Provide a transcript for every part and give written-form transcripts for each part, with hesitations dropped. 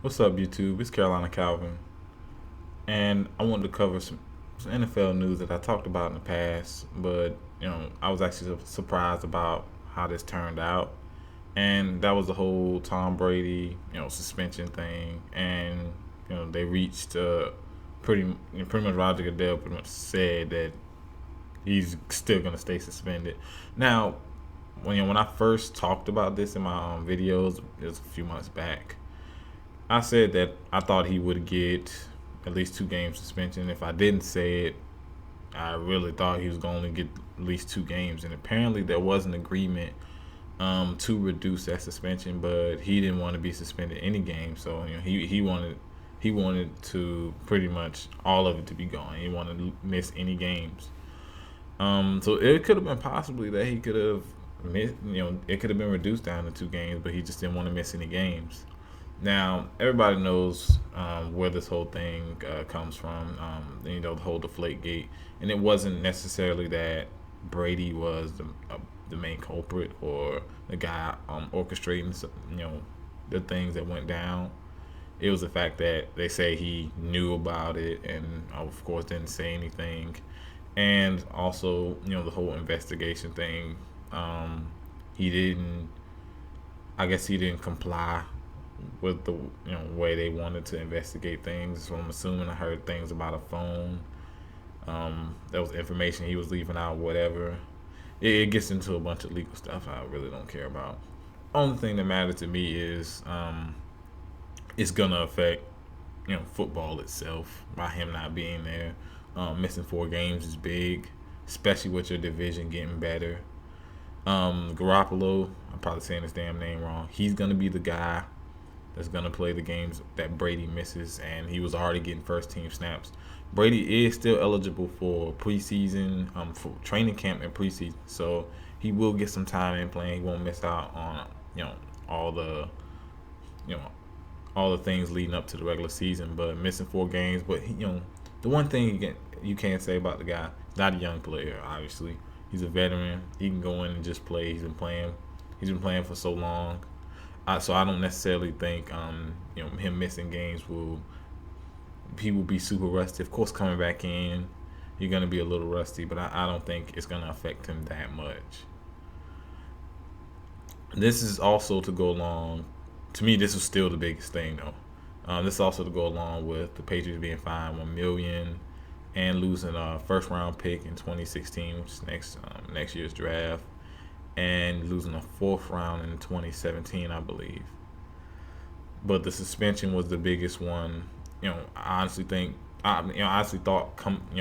What's up, YouTube? It's Carolina Calvin, and I wanted to cover some NFL news that I talked about in the past, but I was actually surprised about how this turned out, and that was the whole Tom Brady suspension thing, and they reached pretty much Roger Goodell pretty much said that he's still gonna stay suspended. Now, when I first talked about this in my videos, it was a few months back. I said that I thought he would get at least 2 games suspension. If I didn't say it, I really thought he was going to get at least 2 games. And apparently there was an agreement to reduce that suspension, but he didn't want to be suspended any game. So he wanted to pretty much all of it to be gone. He wanted to miss any games. So it could have been possibly that he could have missed. It could have been reduced down to 2 games, but he just didn't want to miss any games. Now, everybody knows where this whole thing comes from, the whole Deflate gate. And it wasn't necessarily that Brady was the main culprit or the guy orchestrating, the things that went down. It was the fact that they say he knew about it and, of course, didn't say anything. And also, the whole investigation thing. He didn't, I guess he didn't comply with the way they wanted to investigate things. So I'm assuming I heard things about a phone. That was information he was leaving out, whatever. It gets into a bunch of legal stuff I really don't care about. Only thing that matters to me is it's gonna affect football itself by him not being there. Missing 4 games is big, especially with your division getting better. Garoppolo, I'm probably saying his damn name wrong. He's gonna be the guy that's going to play the games that Brady misses, and he was already getting first team snaps. Brady is still eligible for preseason, for training camp and preseason, so he will get some time in playing. He won't miss out on all the you know all the things leading up to the regular season. But missing 4 games, but the one thing you can't say about the guy, he's not a young player. Obviously, he's a veteran. He can go in and just play. He's been playing. He's been playing for so long. So I don't necessarily think him missing games he will be super rusty. Of course, coming back in, you're gonna be a little rusty, but I don't think it's gonna affect him that much. This is also to go along. To me, this is still the biggest thing though. This is also to go along with the Patriots being fined $1 million and losing a first round pick in 2016, which is next year's draft, and losing a fourth round in 2017, I believe. But the suspension was the biggest one. I honestly think, I honestly thought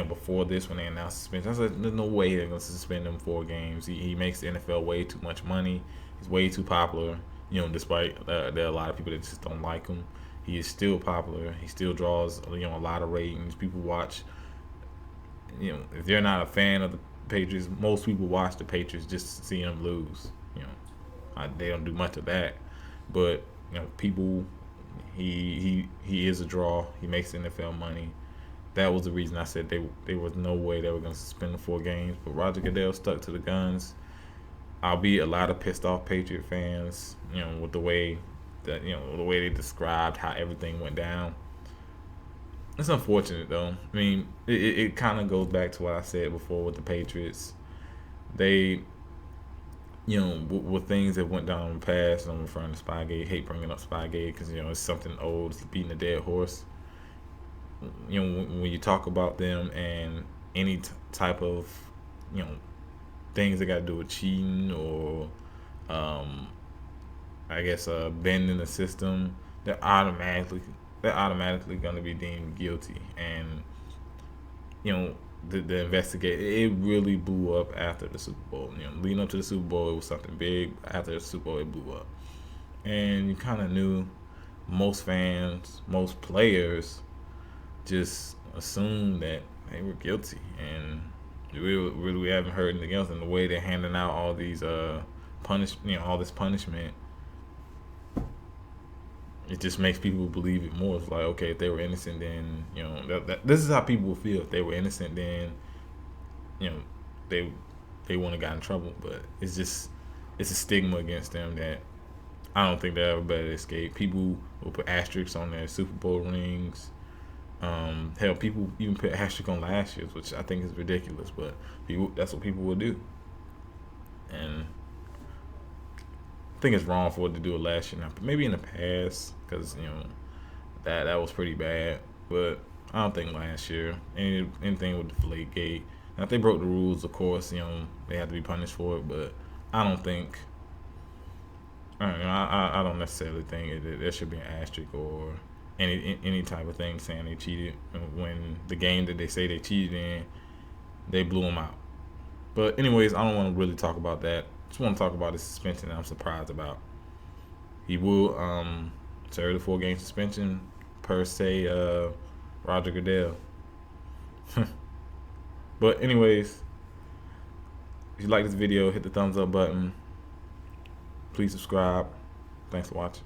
before this when they announced suspension, I said there's no way they're gonna suspend him 4 games. He makes the NFL way too much money. He's way too popular. Despite there are a lot of people that just don't like him, he is still popular. He still draws a lot of ratings. People watch. If they're not a fan of the Patriots, most people watch the Patriots just to see them lose. They don't do much of that, but people. He is a draw. He makes NFL money. That was the reason I said there was no way they were going to suspend the 4 games. But Roger Goodell stuck to the guns. I'll be a lot of pissed off Patriot fans, with the way that the way they described how everything went down. It's unfortunate though. I mean, it kind of goes back to what I said before with the Patriots. They, with things that went down in the past. I'm referring to Spygate. Hate bringing up Spygate because it's something old. It's beating a dead horse. When you talk about them and any type of things that got to do with cheating or I guess bending the system, they're automatically going to be deemed guilty. And the investigate, it really blew up after the Super Bowl. Leading up to the Super Bowl, it was something big. After the Super Bowl, it blew up, and you kind of knew. Most fans, most players, just assumed that they were guilty, and we haven't heard anything else. And the way they're handing out all these all this punishment, it just makes people believe it more. It's like, okay, if they were innocent, then this is how people would feel. If they were innocent, then you know they wouldn't have got in trouble. But it's a stigma against them that I don't think they ever better escape. People will put asterisks on their Super Bowl rings. Hell, people even put asterisk on last year's, which I think is ridiculous. But that's what people will do, and I think it's wrong for it to do it last year. Now, maybe in the past, because that was pretty bad. But I don't think last year anything with Deflate Gate. Now, if they broke the rules, of course, they have to be punished for it. But I don't think. I don't necessarily think there should be an asterisk or any type of thing saying they cheated when the game that they say they cheated in, they blew them out. But anyways, I don't want to really talk about that. Just want to talk about the suspension that I'm surprised about. He will serve the 4-game suspension per se, Roger Goodell. But anyways, if you like this video, hit the thumbs up button. Please subscribe. Thanks for watching.